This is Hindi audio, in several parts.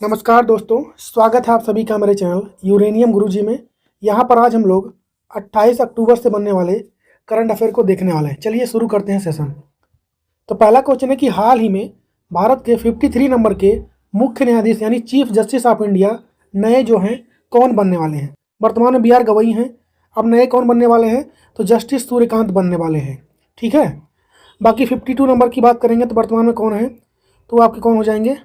नमस्कार दोस्तों, स्वागत है आप सभी का मेरे चैनल यूरेनियम गुरुजी में। यहाँ पर आज हम लोग 28 अक्टूबर से बनने वाले करंट अफेयर को देखने वाले हैं। चलिए शुरू करते हैं सेशन। तो पहला क्वेश्चन है कि हाल ही में भारत के 53 नंबर के मुख्य न्यायाधीश यानी चीफ जस्टिस ऑफ इंडिया नए जो हैं कौन बनने वाले हैं। वर्तमान में BR गवई हैं, अब नए कौन बनने वाले हैं तो जस्टिस सूर्यकांत बनने वाले हैं। ठीक है, बाकी 52 नंबर की बात करेंगे तो वर्तमान में कौन है तो आपके कौन हो जाएंगे।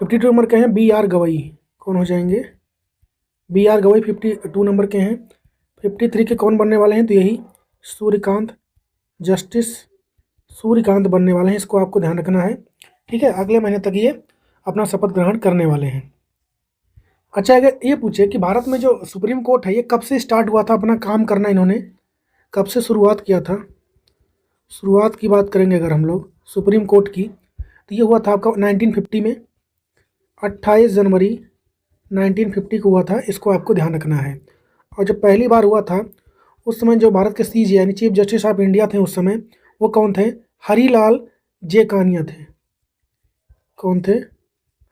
52 नंबर के हैं BR गवई, कौन हो जाएंगे BR गवई 52 नंबर के हैं। 53 के कौन बनने वाले हैं तो यही सूर्यकांत, जस्टिस सूर्यकांत बनने वाले हैं। इसको आपको ध्यान रखना है। ठीक है, अगले महीने तक ये अपना शपथ ग्रहण करने वाले हैं। अच्छा, अगर ये पूछे कि भारत में जो सुप्रीम कोर्ट है ये कब से स्टार्ट हुआ था अपना काम करना, इन्होंने कब से शुरुआत किया था। शुरुआत की बात करेंगे अगर हम लोग सुप्रीम कोर्ट की तो ये हुआ था आपका 1950 में, 28 जनवरी 1950 को हुआ था। इसको आपको ध्यान रखना है। और जब पहली बार हुआ था उस समय जो भारत के CJ यानी चीफ जस्टिस ऑफ इंडिया थे उस समय, वो कौन थे, हरीलाल जे कानिया थे। कौन थे,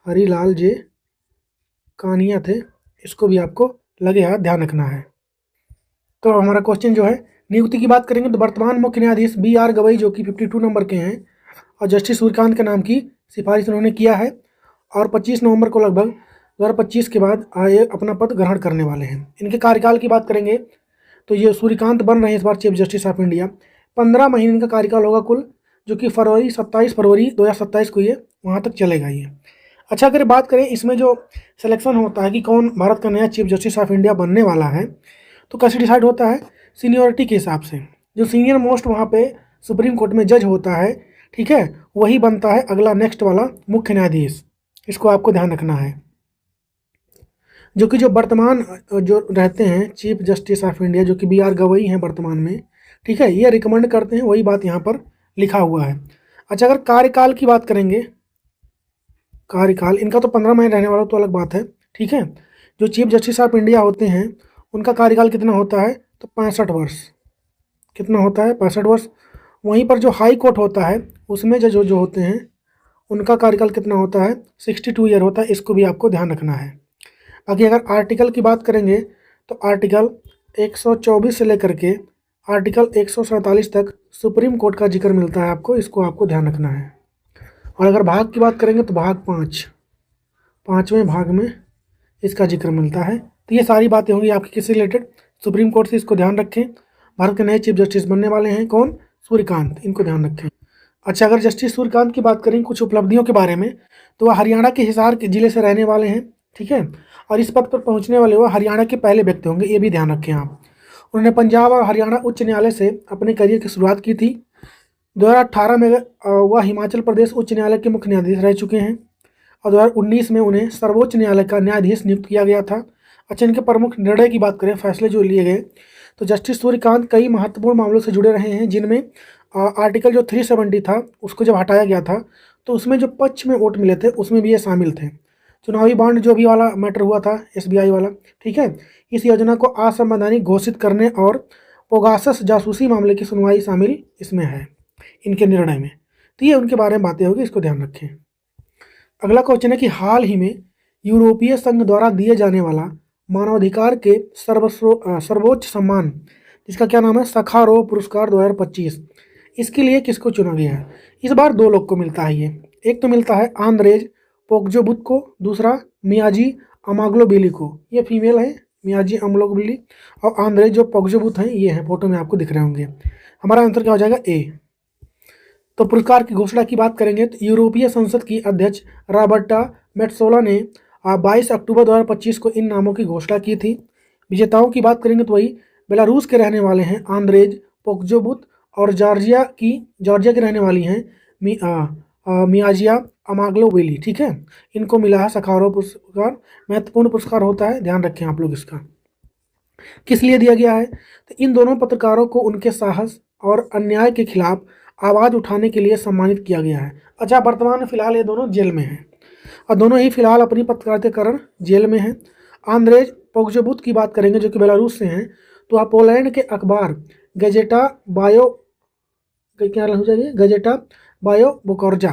हरीलाल जे कानिया थे। इसको भी आपको लगे हाथ ध्यान रखना है। तो हमारा क्वेश्चन जो है नियुक्ति की बात करेंगे तो वर्तमान मुख्य न्यायाधीश BR गवई जो कि 52 नंबर के हैं और जस्टिस सूर्यकांत के नाम की सिफारिश उन्होंने किया है और 25 नवंबर को लगभग 2025 के बाद ये अपना पद ग्रहण करने वाले हैं। इनके कार्यकाल की बात करेंगे तो ये सूर्यकांत बन रहे हैं इस बार चीफ जस्टिस ऑफ इंडिया। 15 महीने इनका कार्यकाल होगा कुल, जो कि 27 फरवरी 2027 को ये वहाँ तक चलेगा ये। अच्छा, अगर बात करें इसमें जो सिलेक्शन होता है कि कौन भारत का नया चीफ जस्टिस ऑफ इंडिया बनने वाला है तो कैसे डिसाइड होता है, सीनियरिटी के हिसाब से। जो सीनियर मोस्ट वहाँ पे सुप्रीम कोर्ट में जज होता है, ठीक है, वही बनता है अगला नेक्स्ट वाला मुख्य न्यायाधीश। इसको आपको ध्यान रखना है। जो कि जो वर्तमान जो रहते हैं चीफ जस्टिस ऑफ इंडिया जो कि BR गवई हैं वर्तमान में, ठीक है, ये रिकमेंड करते हैं, वही बात यहाँ पर लिखा हुआ है। अच्छा, अगर कार्यकाल की बात करेंगे, कार्यकाल इनका तो 15 महीने रहने वाला तो अलग बात है। ठीक है, जो चीफ जस्टिस ऑफ इंडिया होते हैं उनका कार्यकाल कितना होता है तो 65 वर्ष। कितना होता है, 65 वर्ष। वहीं पर जो हाई कोर्ट होता है उसमें जो जो होते हैं उनका कार्यकाल कितना होता है, 62 ईयर होता है। इसको भी आपको ध्यान रखना है। बाकी अगर आर्टिकल की बात करेंगे तो आर्टिकल 124 से लेकर के आर्टिकल 147 तक सुप्रीम कोर्ट का जिक्र मिलता है आपको। इसको आपको ध्यान रखना है। और अगर भाग की बात करेंगे तो भाग 5वें भाग में इसका जिक्र मिलता है। तो ये सारी बातें होंगी आपकी किससे रिलेटेड, सुप्रीम कोर्ट से। इसको ध्यान रखें। भारत के नए चीफ जस्टिस बनने वाले हैं कौन, सूर्यकांत, इनको ध्यान रखें। अच्छा, अगर जस्टिस सूर्यकांत की बात करें कुछ उपलब्धियों के बारे में तो वह हरियाणा के हिसार के जिले से रहने वाले हैं। ठीक है, और इस पद पर पहुंचने वाले वह हरियाणा के पहले व्यक्ति होंगे, ये भी ध्यान रखें आप। उन्होंने पंजाब और हरियाणा उच्च न्यायालय से अपने करियर की शुरुआत की थी। 2018 में वह हिमाचल प्रदेश उच्च न्यायालय के मुख्य न्यायाधीश रह चुके हैं और 2019 में उन्हें सर्वोच्च न्यायालय का न्यायाधीश नियुक्त किया गया था। अच्छा, इनके प्रमुख निर्णय की बात करें, फैसले जो लिए गए, तो जस्टिस सूर्यकांत कई महत्वपूर्ण मामलों से जुड़े रहे हैं, जिनमें आर्टिकल जो 370 था उसको जब हटाया गया था तो उसमें जो पक्ष में वोट मिले थे उसमें भी ये शामिल थे। चुनावी बॉन्ड जो भी वाला मैटर हुआ था SBI वाला, ठीक है, इस योजना को असंवैधानिक घोषित करने और पोगासस जासूसी मामले की सुनवाई शामिल इसमें है इनके निर्णय में। तो ये उनके बारे में बातें होगी, इसको ध्यान रखें। अगला क्वेश्चन है कि हाल ही में यूरोपीय संघ द्वारा दिए जाने वाला मानवाधिकार के सर्वोच्च सम्मान जिसका क्या नाम है, सखारोव पुरस्कार 2025, इसके लिए किसको चुना गया है। इस बार 2 लोग को मिलता है ये। एक तो मिलता है आंद्रेज पोग्जोबुत को, दूसरा मियाजी अमाग्लोबिली को। ये फीमेल है मियाजी अमाग्लोबिली और आंद्रेज जो पोग्जोबुत हैं ये हैं, फोटो में आपको दिख रहे होंगे। हमारा आंसर क्या हो जाएगा, A। तो पुरस्कार की घोषणा की बात करेंगे तो यूरोपीय संसद की अध्यक्ष रॉबर्टा मेट्सोला ने 22 अक्टूबर 2025 को इन नामों की घोषणा की थी। विजेताओं की बात करेंगे तो वही बेलारूस के रहने वाले हैं आंद्रेज पोग्जोबुत और जॉर्जिया की रहने वाली हैं मियाजिया अमाग्लोबिली। ठीक है, इनको मिला है सखारोव पुरस्कार। महत्वपूर्ण पुरस्कार होता है, ध्यान रखें आप लोग इसका। किस लिए दिया गया है तो इन दोनों पत्रकारों को उनके साहस और अन्याय के खिलाफ आवाज़ उठाने के लिए सम्मानित किया गया है। अच्छा, वर्तमान में फिलहाल ये दोनों जेल में हैं और दोनों ही फिलहाल अपनी पत्रकारिता के कारण जेल में हैं। आंद्रेज पोग्जोबुत की बात करेंगे जो कि बेलारूस से हैं, तो आप पोलैंड के अखबार गजेटा बायो क्या हो जाएगी, गजेटा बायो बोकोर्जा,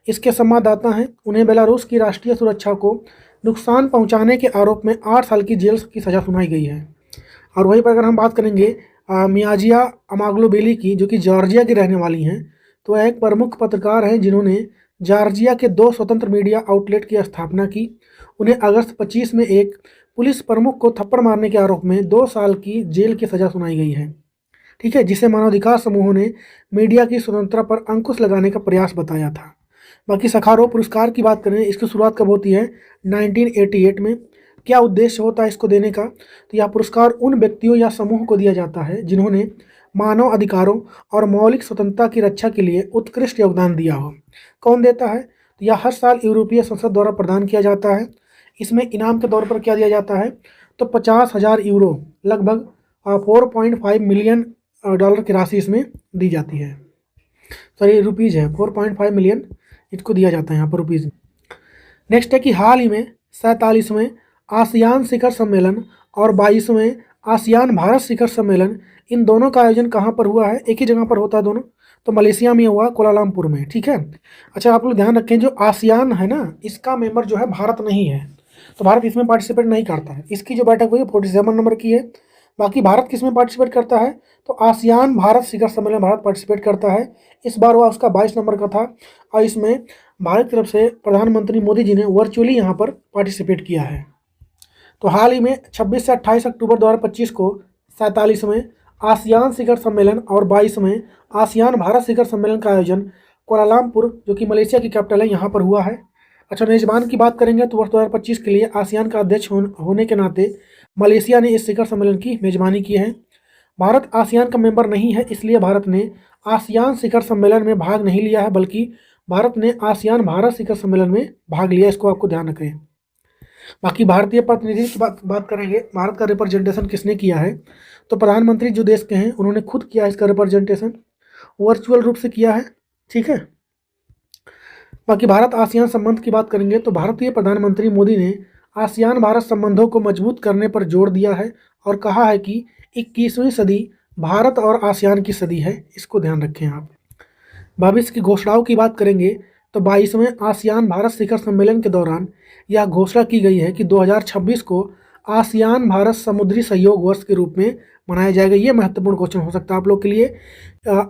इसके संवाददाता हैं। उन्हें बेलारूस की राष्ट्रीय सुरक्षा को नुकसान पहुंचाने के आरोप में 8 साल की जेल की सज़ा सुनाई गई है। और वहीं पर अगर हम बात करेंगे मियाजिया अमाग्लोबेली की, जो कि जॉर्जिया की रहने वाली हैं, तो वह एक प्रमुख पत्रकार हैं जिन्होंने जॉर्जिया के 2 स्वतंत्र मीडिया आउटलेट की स्थापना की। उन्हें अगस्त 25 में एक पुलिस प्रमुख को थप्पड़ मारने के आरोप में 2 साल की जेल की सज़ा सुनाई गई है, ठीक है, जिसे मानवाधिकार समूहों ने मीडिया की स्वतंत्रता पर अंकुश लगाने का प्रयास बताया था। बाकी सखारोव पुरस्कार की बात करें, इसकी शुरुआत कब होती है? 1988 में। क्या उद्देश्य होता है इसको देने का? तो यह पुरस्कार उन व्यक्तियों या समूह को दिया जाता है जिन्होंने मानव अधिकारों और मौलिक स्वतंत्रता की रक्षा के लिए उत्कृष्ट योगदान दिया हो। कौन देता है? तो यह हर साल यूरोपीय संसद द्वारा प्रदान किया जाता है। इसमें इनाम के तौर पर क्या दिया जाता है? तो 50,000 यूरो, लगभग 4.5 मिलियन डॉलर की राशि इसमें दी जाती है। सॉरी, रुपीज़ है, 4.5 मिलियन इसको दिया जाता है यहाँ पर रुपीज़। नेक्स्ट है कि हाल ही में 47वें आसियान शिखर सम्मेलन और 22वें आसियान भारत शिखर सम्मेलन, इन दोनों का आयोजन कहाँ पर हुआ है? एक ही जगह पर होता है दोनों, तो मलेशिया में हुआ, कुआलालंपुर में, ठीक है। अच्छा, आप लोग ध्यान रखें, जो आसियान है ना, इसका मेंबर जो है भारत नहीं है, तो भारत इसमें पार्टिसिपेट नहीं करता है। इसकी जो बैठक हुई 47 नंबर की है। बाकी भारत किस में पार्टिसिपेट करता है? तो आसियान भारत शिखर सम्मेलन भारत पार्टिसिपेट करता है। इस बार वह उसका 22 नंबर का था और इसमें भारत की तरफ से प्रधानमंत्री मोदी जी ने वर्चुअली यहाँ पर पार्टिसिपेट किया है। तो हाल ही में 26 से 28 अक्टूबर 2025 को 47वें आसियान शिखर सम्मेलन और 22वें आसियान भारत शिखर सम्मेलन का आयोजन कुआलालंपुर, जो कि मलेशिया की कैपिटल है, यहाँ पर हुआ है। अच्छा, मेज़बान की बात करेंगे तो वर्ष 2025 के लिए आसियान का अध्यक्ष होने के नाते मलेशिया ने इस शिखर सम्मेलन की मेज़बानी की है। भारत आसियान का मेंबर नहीं है, इसलिए भारत ने आसियान शिखर सम्मेलन में भाग नहीं लिया है, बल्कि भारत ने आसियान भारत शिखर सम्मेलन में भाग लिया। इसको आपको ध्यान रखें। बाकी भारतीय प्रतिनिधि की बात करेंगे, भारत का रिप्रेजेंटेशन किसने किया है? तो प्रधानमंत्री जो देश के हैं उन्होंने खुद किया है इसका रिप्रेजेंटेशन, वर्चुअल रूप से किया है, ठीक है। बाकी भारत आसियान संबंध की बात करेंगे तो भारतीय प्रधानमंत्री मोदी ने आसियान भारत संबंधों को मजबूत करने पर जोर दिया है और कहा है कि 21वीं सदी भारत और आसियान की सदी है। इसको ध्यान रखें आप। भविष्य की घोषणाओं की बात करेंगे तो 22वें आसियान भारत शिखर सम्मेलन के दौरान यह घोषणा की गई है कि 2026 को आसियान भारत समुद्री सहयोग वर्ष के रूप में मनाया जाएगा। ये महत्वपूर्ण क्वेश्चन हो सकता है आप लोग के लिए।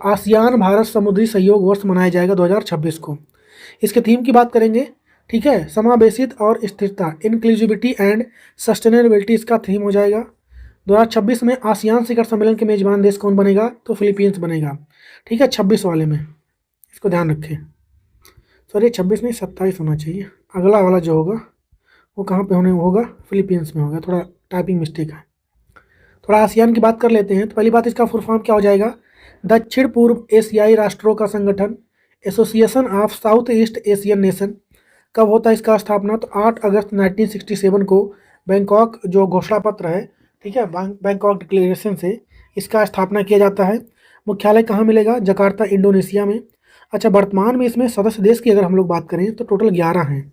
आसियान भारत समुद्री सहयोग वर्ष मनाया जाएगा 2026 को। इसके थीम की बात करेंगे, ठीक है, समावेशित और स्थिरता, इंक्लूसिविटी एंड सस्टेनेबिलिटी इसका थीम हो जाएगा। 2026 में आसियान शिखर सम्मेलन के मेजबान देश कौन बनेगा? तो फिलीपींस बनेगा, ठीक है, 26 वाले में, इसको ध्यान रखें। सॉरी, 26 नहीं 27 होना चाहिए। अगला वाला जो होगा वो कहाँ पे होने होगा? फिलीपींस में होगा, थोड़ा टाइपिंग मिस्टेक है। थोड़ा आसियान की बात कर लेते हैं। तो पहली बात, इसका फुल फॉर्म क्या हो जाएगा? दक्षिण पूर्व एशियाई राष्ट्रों का संगठन, association of south east Asian nation. कब होता है इसका स्थापना? तो 8 अगस्त 1967 को बैंकॉक जो घोषणा पत्र है, ठीक है, बैंकॉक डिक्लेरेशन से इसका स्थापना किया जाता है। मुख्यालय कहाँ मिलेगा? जकार्ता, इंडोनेशिया में। अच्छा, वर्तमान में इसमें सदस्य देश की अगर हम लोग बात करें तो टोटल 11 हैं।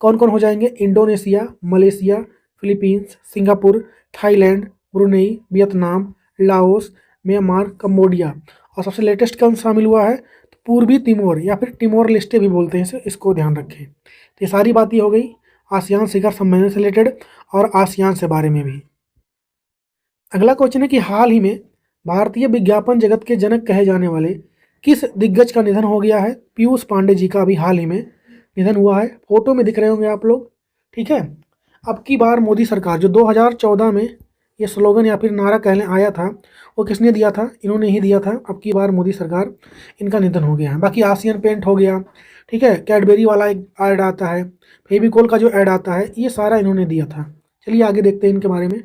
कौन कौन हो जाएंगे? Indonesia, Malaysia, Philippines, Singapore, Thailand, Brunei, Vietnam, Laos, Myanmar, Cambodia. और सबसे लेटेस्ट कौन शामिल हुआ है? तो पूर्वी तिमोर या फिर टिमोर लेस्टे भी बोलते हैं इसे, इसको ध्यान रखें। तो ये सारी बातें हो गई आसियान शिखर सम्मेलन से रिलेटेड और आसियान से बारे में भी। अगला क्वेश्चन है कि हाल ही में भारतीय विज्ञापन जगत के जनक कहे जाने वाले किस दिग्गज का निधन हो गया है? पीयूष पांडे जी का अभी हाल ही में निधन हुआ है। फोटो में दिख रहे होंगे आप लोग, ठीक है। अब की बार मोदी सरकार, जो 2014 में ये स्लोगन या फिर नारा कहने आया था, वो किसने दिया था? इन्होंने ही दिया था। अब की बार मोदी सरकार, इनका निधन हो गया है। बाकी आसियान पेंट हो गया, ठीक है, कैडबेरी वाला एक ऐड आता है, फेविकोल का जो ऐड आता है, ये सारा इन्होंने दिया था। चलिए आगे देखते हैं इनके बारे में।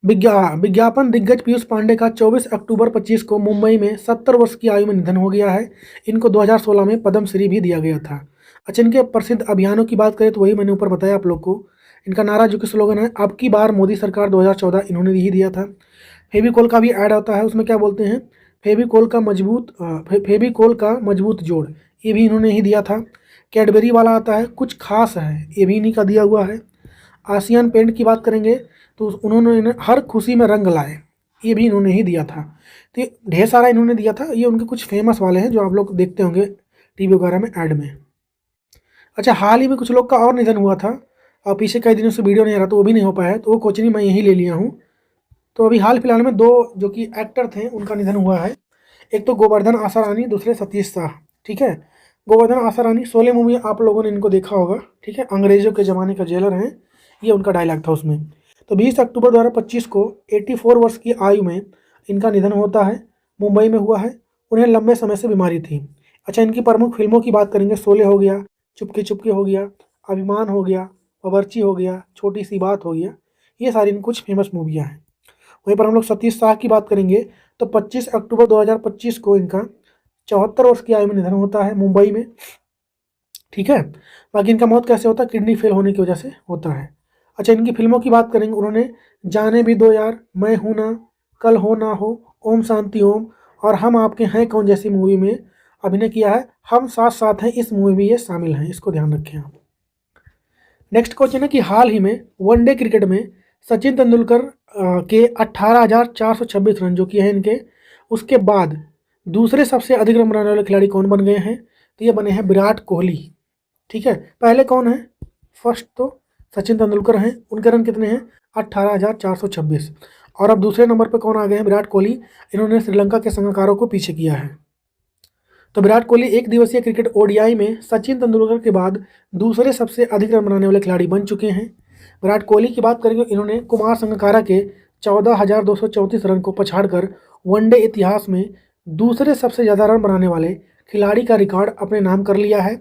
विज्ञापन दिग्गज पीयूष पांडे का 24 अक्टूबर 25 को मुंबई में 70 वर्ष की आयु में निधन हो गया है। इनको 2016 में पद्मश्री भी दिया गया था। अच्छा, इनके प्रसिद्ध अभियानों की बात करें तो वही मैंने ऊपर बताया आप लोग को। इनका नारा जो कि स्लोगन है, अब की बार मोदी सरकार 2014, इन्होंने ही दिया था। फेविकोल का भी ऐड आता है, उसमें क्या बोलते हैं? फेविकोल का मजबूत जोड़, ये भी इन्होंने ही दिया था। कैडबेरी वाला आता है, कुछ खास है, ये भी इन्हीं का दिया हुआ है। आसियान पेंट की बात करेंगे तो उन्होंने हर खुशी में रंग लाए, ये भी इन्होंने ही दिया था। तो ढेर सारा इन्होंने दिया था। ये उनके कुछ फेमस वाले हैं जो आप लोग देखते होंगे, टीवी वगैरह में ऐड में। अच्छा, हाल ही में कुछ लोग का और निधन हुआ था और पीछे कई दिनों से वीडियो नहीं आ रहा, तो वो भी नहीं हो पाया है, तो वो क्वेश्चन मैं यहीं ले लिया हूँ। तो अभी हाल फिलहाल में 2 जो कि एक्टर थे उनका निधन हुआ है। एक तो गोवर्धन आसारानी, दूसरे सतीश शाह। ठीक है, गोवर्धन आसारानी, शोले मूवी आप लोगों ने इनको देखा होगा। ठीक है, अंग्रेजों के ज़माने का जेलर हैं, ये उनका डायलॉग था उसमें। तो 20 अक्टूबर 2025 को 84 वर्ष की आयु में इनका निधन होता है, मुंबई में हुआ है। उन्हें लंबे समय से बीमारी थी। अच्छा, इनकी प्रमुख फिल्मों की बात करेंगे, शोले हो गया, चुपके चुपके हो गया, अभिमान हो गया, बावर्ची हो गया, छोटी सी बात हो गया, ये सारी इनकी कुछ फेमस मूवियाँ हैं। वहीं पर हम लोग सतीश शाह की बात करेंगे तो 25 अक्टूबर 2025 को इनका 74 वर्ष की आयु में निधन होता है, मुंबई में। ठीक है, बाकी इनका मौत कैसे होता है, किडनी फेल होने की वजह से होता है। अच्छा, इनकी फिल्मों की बात करेंगे, उन्होंने जाने भी दो यार, मैं हूं ना, कल हो ना हो, ओम शांति ओम और हम आपके हैं कौन जैसी मूवी में अभिनय किया है। हम साथ साथ हैं इस मूवी में ये शामिल हैं, इसको ध्यान रखें आप। नेक्स्ट क्वेश्चन है कि हाल ही में वनडे क्रिकेट में सचिन तेंदुलकर के 18,426 रन जो कि है इनके, उसके बाद दूसरे सबसे अधिक रन बनाने वाले खिलाड़ी कौन बन गए हैं, तो ये बने हैं विराट कोहली। ठीक है, पहले कौन है, फर्स्ट तो सचिन तेंदुलकर हैं, उनके रन कितने हैं 18,426, और अब दूसरे नंबर पर कौन आ गए हैं, विराट कोहली। इन्होंने श्रीलंका के संगकारों को पीछे किया है। तो विराट कोहली एक दिवसीय क्रिकेट ओडीआई में सचिन तेंदुलकर के बाद दूसरे सबसे अधिक रन बनाने वाले खिलाड़ी बन चुके हैं। विराट कोहली की बात करेंगे, इन्होंने कुमार संगकारा के 14,234 रन को पछाड़कर वनडे इतिहास में दूसरे सबसे ज़्यादा रन बनाने वाले खिलाड़ी का रिकॉर्ड अपने नाम कर लिया है।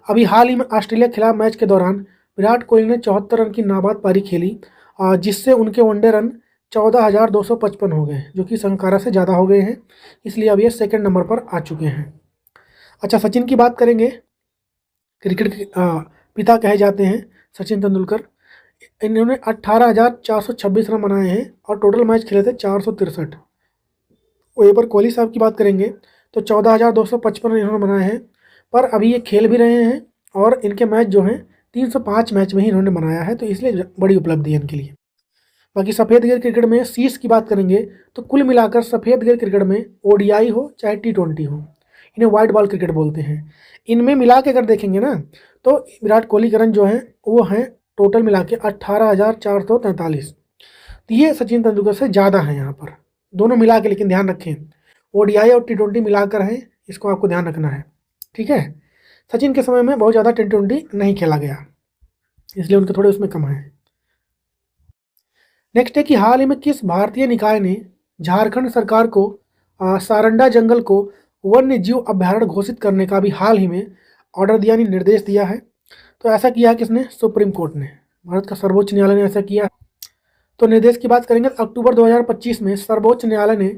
अभी हाल ही में ऑस्ट्रेलिया के खिलाफ मैच के दौरान विराट कोहली ने 74 रन की नाबाद पारी खेली, जिससे उनके वनडे रन 14,255 हो गए, जो कि संगकारा से ज़्यादा हो गए हैं, इसलिए अब ये सेकेंड नंबर पर आ चुके हैं। अच्छा, सचिन की बात करेंगे, क्रिकेट के पिता कहे जाते हैं सचिन तेंदुलकर। इन्होंने 18,426 रन बनाए हैं और टोटल मैच खेले थे 463। वहीं पर कोहली साहब की बात करेंगे तो 14,255 रन इन्होंने बनाए हैं, पर अभी ये खेल भी रहे हैं और इनके मैच जो हैं 305 मैच में ही इन्होंने बनाया है, तो इसलिए बड़ी उपलब्धि है इनके लिए। बाकी सफ़ेद गेंद क्रिकेट में शीश की बात करेंगे तो कुल मिलाकर सफ़ेद गेंद क्रिकेट में ओडीआई हो चाहे T20 हो, इन्हें वाइट बॉल क्रिकेट बोलते हैं। इनमें मिला के अगर देखेंगे ना तो विराट कोहली के रन जो हैं वो हैं टोटल मिला के 18,443, तो ये सचिन तेंदुलकर से ज़्यादा हैं यहाँ पर, दोनों मिला के। लेकिन ध्यान रखें, ओडीआई और T20 मिलाकर है, इसको आपको ध्यान रखना है। ठीक है, सचिन के समय में बहुत ज़्यादा T20 नहीं खेला गया, इसलिए उनके थोड़े उसमें कम है। नेक्स्ट है कि हाल ही में किस भारतीय निकाय ने झारखंड सरकार को सारंडा जंगल को वन्य जीव अभ्यारण्य घोषित करने का भी हाल ही में ऑर्डर दिया, यानी निर्देश दिया है। तो ऐसा किया है किसने, सुप्रीम कोर्ट ने, भारत का सर्वोच्च न्यायालय ने ऐसा किया। तो निर्देश की बात करेंगे तो अक्टूबर 2025 में सर्वोच्च न्यायालय ने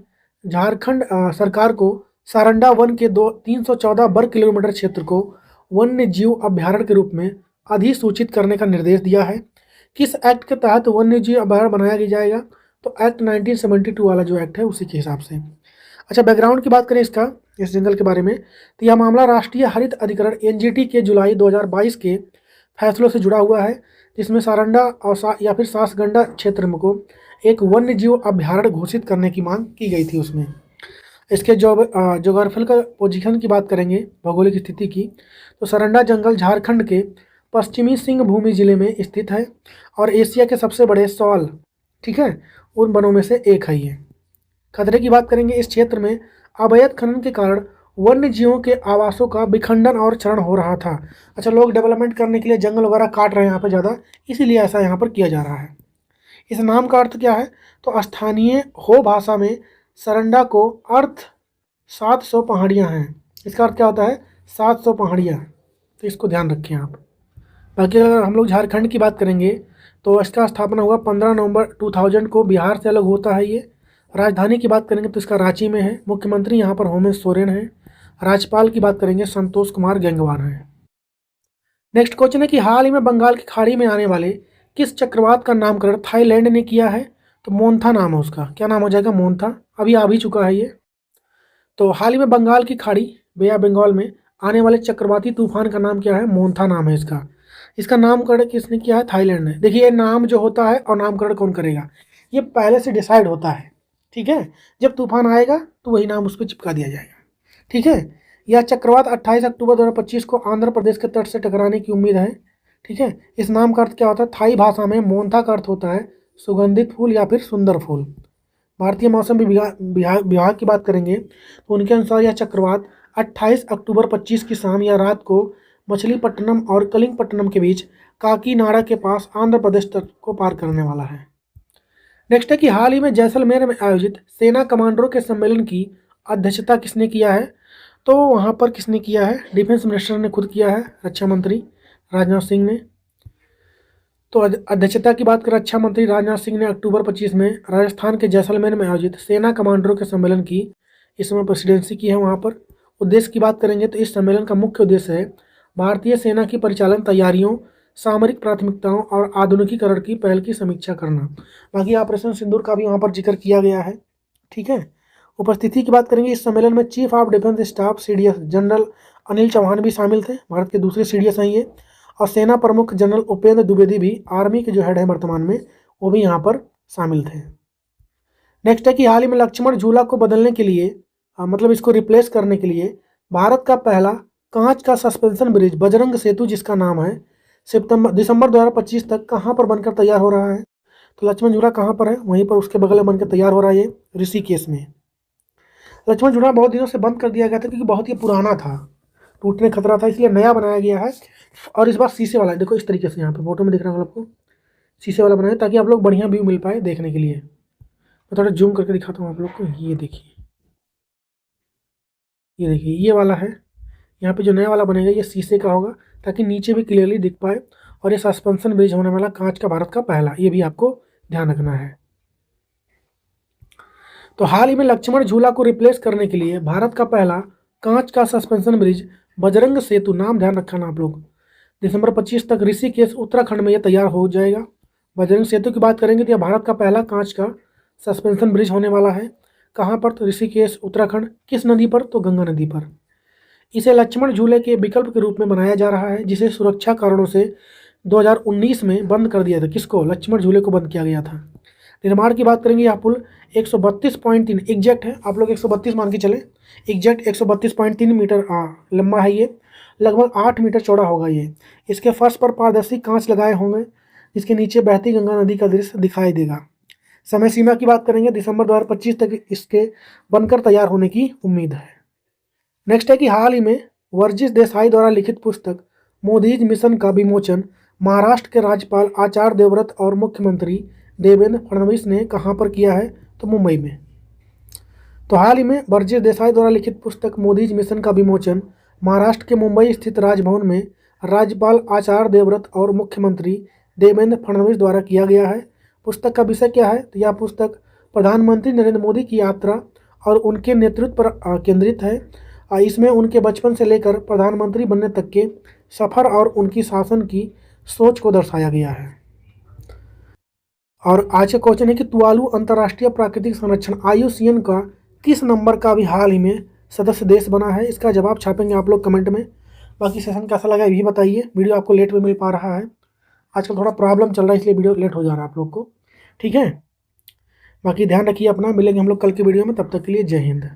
झारखंड सरकार को सारंडा वन के 314 वर्ग किलोमीटर क्षेत्र को वन्य जीव अभ्यारण्य के रूप में अधिसूचित करने का निर्देश दिया है। किस एक्ट के तहत वन्य जीव अभ्यारण्य बनाया जाएगा, तो एक्ट 1972 वाला जो एक्ट है उसी के हिसाब से। अच्छा, बैकग्राउंड की बात करें इसका, इस जंगल के बारे में, तो यह मामला राष्ट्रीय हरित अधिकरण NGT के जुलाई 2022 के फैसलों से जुड़ा हुआ है, जिसमें सारंडा और या फिर सासगंडा क्षेत्र को एक वन्य जीव अभ्यारण्य घोषित करने की मांग की गई थी उसमें। इसके जोग्राफिकल पोजीशन की बात करेंगे, भौगोलिक स्थिति की, तो सारंडा जंगल झारखंड के पश्चिमी सिंहभूमि जिले में स्थित है और एशिया के सबसे बड़े सॉल, ठीक है, उन वनों में से एक है ये। खतरे की बात करेंगे, इस क्षेत्र में अवैध खनन के कारण वन्य जीवों के आवासों का विखंडन और क्षरण हो रहा था। अच्छा, लोग डेवलपमेंट करने के लिए जंगल वगैरह काट रहे हैं यहाँ पर ज़्यादा, इसीलिए ऐसा यहाँ पर किया जा रहा है। इस नाम का अर्थ क्या है, तो स्थानीय हो भाषा में सरंडा को अर्थ 700 पहाड़ियाँ हैं, इसका अर्थ क्या होता है 700 पहाड़ियाँ, तो इसको ध्यान रखें आप। बाकी अगर हम लोग झारखंड की बात करेंगे तो इसका स्थापना हुआ 15 नवंबर 2000 को, बिहार से अलग होता है ये। राजधानी की बात करेंगे तो इसका रांची में है, मुख्यमंत्री यहाँ पर हेमंत सोरेन है, राज्यपाल की बात करेंगे संतोष कुमार गंगवार हैं। नेक्स्ट क्वेश्चन है कि हाल ही में बंगाल की खाड़ी में आने वाले किस चक्रवात का नामकरण थाईलैंड ने किया है, तो मोन्था नाम है उसका, क्या नाम हो जाएगा, मोन्था, अभी आ भी चुका है ये। तो हाल ही में बंगाल की खाड़ी बे ऑफ बंगाल में आने वाले चक्रवाती तूफान का नाम क्या है, मोन्था नाम है इसका। इसका नामकरण किसने किया है, थाईलैंड ने। देखिए, नाम जो होता है और नामकरण कौन करेगा, ये पहले से डिसाइड होता है। ठीक है, जब तूफान आएगा तो वही नाम उस पर चिपका दिया जाएगा। ठीक है, यह चक्रवात 28 अक्टूबर 2025 को आंध्र प्रदेश के तट से टकराने की उम्मीद है। ठीक है, इस नाम का अर्थ क्या होता है? थाई भाषा में मोन्था का अर्थ होता है सुगंधित फूल या फिर सुंदर फूल। भारतीय मौसम विभाग की बात करेंगे तो उनके अनुसार यह चक्रवात 28 अक्टूबर 25 की शाम या रात को मछलीपट्टनम और कलिंगपट्टनम के बीच काकीनाडा के पास आंध्र प्रदेश तट को पार करने वाला है। नेक्स्ट है कि हाल ही में जैसलमेर में आयोजित सेना कमांडरों के सम्मेलन की अध्यक्षता किसने किया है? तो वहाँ पर किसने किया है? डिफेंस मिनिस्टर ने खुद किया है, रक्षा मंत्री राजनाथ सिंह ने। तो अध्यक्षता की बात करें, रक्षा मंत्री राजनाथ सिंह ने अक्टूबर 25 में राजस्थान के जैसलमेर में आयोजित सेना कमांडरों के सम्मेलन की इस समय प्रेसिडेंसी की है वहाँ पर। उद्देश्य की बात करेंगे तो इस सम्मेलन का मुख्य उद्देश्य है भारतीय सेना की परिचालन तैयारियों, सामरिक प्राथमिकताओं और आधुनिकीकरण की पहल की समीक्षा करना। बाकी ऑपरेशन सिंदूर का भी वहाँ पर जिक्र किया गया है। ठीक है, उपस्थिति की बात करेंगे, इस सम्मेलन में chief of defence staff CDS general Anil Chauhan भी शामिल थे, भारत के दूसरे CDS हैं ये। और सेना प्रमुख जनरल उपेंद्र द्विवेदी भी, आर्मी के जो हेड है वर्तमान में, वो भी यहाँ पर शामिल थे। नेक्स्ट है कि हाल ही में लक्ष्मण झूला को बदलने के लिए मतलब इसको रिप्लेस करने के लिए भारत का पहला कांच का सस्पेंशन ब्रिज बजरंग सेतु, जिसका नाम है, दिसंबर 2025 तक कहाँ पर बनकर तैयार हो रहा है? तो लक्ष्मण झूला कहाँ पर है? वहीं पर उसके बगल में बनकर तैयार हो रहा है ये ऋषिकेश में। लक्ष्मण झूला बहुत दिनों से बंद कर दिया गया था क्योंकि बहुत ही पुराना था, टूटने खतरा था, इसलिए नया बनाया गया है। और इस बार शीशे वाला है, देखो इस तरीके से यहाँ पे फोटो में दिख रहा है आपको, शीशे वाला बनाया ताकि आप लोग बढ़िया व्यू मिल पाए देखने के लिए। मैं थोड़ा जूम करके दिखाता हूँ आप लोग को। ये देखिए, ये देखिए, ये वाला है। यहाँ पे जो नया वाला बनेगा ये शीशे का होगा ताकि नीचे भी क्लियरली दिख पाए। और ये सस्पेंशन ब्रिज होने वाला कांच का भारत का पहला, ये भी आपको ध्यान रखना है। तो हाल ही में लक्ष्मण झूला को रिप्लेस करने के लिए भारत का पहला कांच का सस्पेंशन ब्रिज बजरंग सेतु, नाम ध्यान रखना आप लोग, दिसंबर 25 तक ऋषिकेश उत्तराखंड में यह तैयार हो जाएगा। बजरंग सेतु की बात करेंगे तो यह भारत का पहला कांच का सस्पेंशन ब्रिज होने वाला है। कहाँ पर? तो ऋषिकेश उत्तराखंड। किस नदी पर? तो गंगा नदी पर। इसे लक्ष्मण झूले के विकल्प के रूप में बनाया जा रहा है, जिसे सुरक्षा कारणों से 2019 में बंद कर दिया था। किसको? लक्ष्मण झूले को बंद किया गया था। निर्माण की बात करेंगे, यह पुल 132.3 एग्जैक्ट है, आप लोग 132 मान के चले, एग्जैक्ट 132.3 मीटर लंबा है ये, लगभग 8 मीटर चौड़ा होगा ये। इसके फर्श पर पारदर्शी कांच लगाए होंगे, जिसके नीचे बहती गंगा नदी का दृश्य दिखाई देगा। समय सीमा की बात करेंगे, दिसंबर 2025 तक इसके बनकर तैयार होने की उम्मीद है। नेक्स्ट है कि हाल ही में वर्जिश देसाई द्वारा लिखित पुस्तक मोदीज मिशन का विमोचन महाराष्ट्र के राज्यपाल आचार्य देवव्रत और मुख्यमंत्री देवेंद्र फडणवीस ने कहाँ पर किया है? तो मुंबई में। तो हाल ही में वर्जिश देसाई द्वारा लिखित पुस्तक मोदीज मिशन का विमोचन महाराष्ट्र के मुंबई स्थित राजभवन में राज्यपाल आचार्य देवव्रत और मुख्यमंत्री देवेंद्र फडणवीस द्वारा किया गया है। पुस्तक का विषय क्या है? तो यह पुस्तक प्रधानमंत्री नरेंद्र मोदी की यात्रा और उनके नेतृत्व पर केंद्रित है। इसमें उनके बचपन से लेकर प्रधानमंत्री बनने तक के सफ़र और उनकी शासन की सोच को दर्शाया गया है। और आज का क्वेश्चन है कि तुवालू अंतर्राष्ट्रीय प्राकृतिक संरक्षण IUCN का किस नंबर का भी हाल ही में सदस्य देश बना है? इसका जवाब छापेंगे आप लोग कमेंट में। बाकी सेशन कैसा लगा ये भी बताइए। वीडियो आपको लेट में मिल पा रहा है, आजकल थोड़ा प्रॉब्लम चल रहा है इसलिए वीडियो लेट हो जा रहा है आप लोग को। ठीक है, बाकी ध्यान रखिए अपना, मिलेंगे हम लोग कल की वीडियो में, तब तक के लिए जय हिंद।